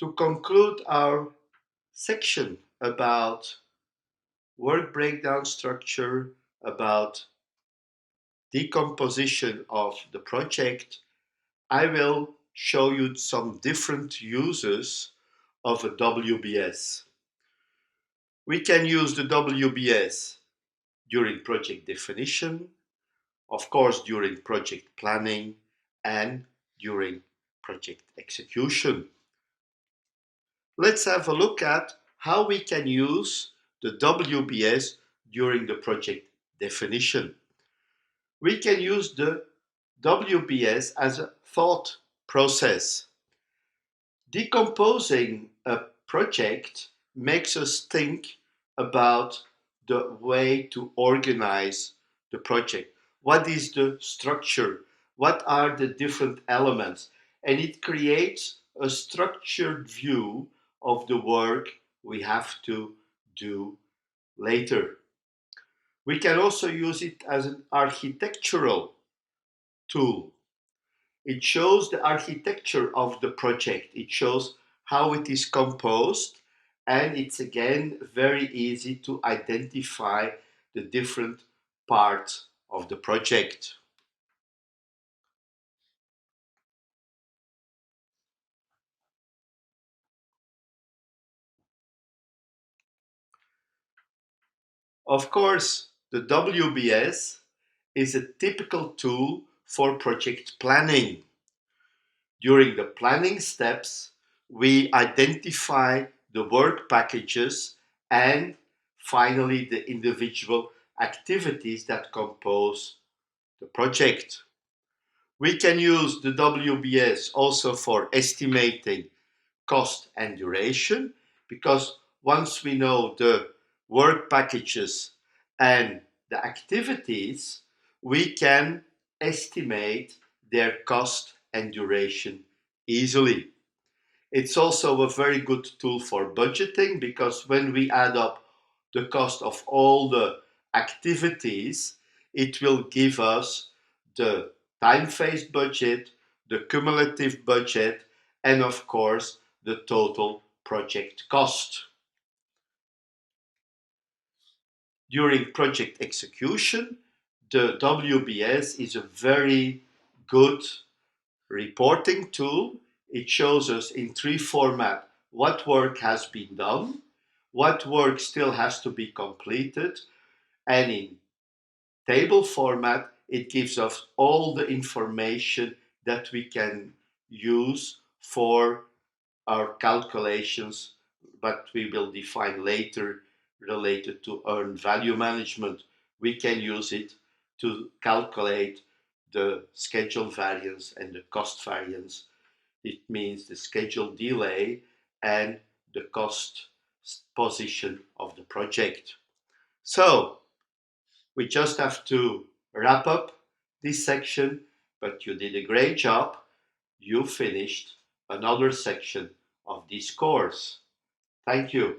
To conclude our section about work breakdown structure, about decomposition of the project, I will show you some different uses of a WBS. We can use the WBS during project definition, of course during project planning, and during project execution. Let's have a look at how we can use the WBS during the project definition. We can use the WBS as a thought process. Decomposing a project makes us think about the way to organize the project. What is the structure? What are the different elements? And it creates a structured view of the work we have to do later. We can also use it as an architectural tool. It shows the architecture of the project. It shows how it is composed, and it's again very easy to identify the different parts of the project. Of course, the WBS is a typical tool for project planning. During the planning steps, we identify the work packages and finally the individual activities that compose the project. We can use the WBS also for estimating cost and duration, because once we know the work packages and the activities, we can estimate their cost and duration easily. It's also a very good tool for budgeting, because when we add up the cost of all the activities, it will give us the time phase budget, the cumulative budget, and of course the total project cost. During project execution, the WBS is a very good reporting tool. It shows us in three formats what work has been done, what work still has to be completed, and in table format, it gives us all the information that we can use for our calculations, but we will define later related to earned value management. We can use it to calculate the schedule variance and the cost variance. It means the schedule delay and the cost position of the project. So we just have to wrap up this section, but you did a great job. You finished another section of this course. Thank you.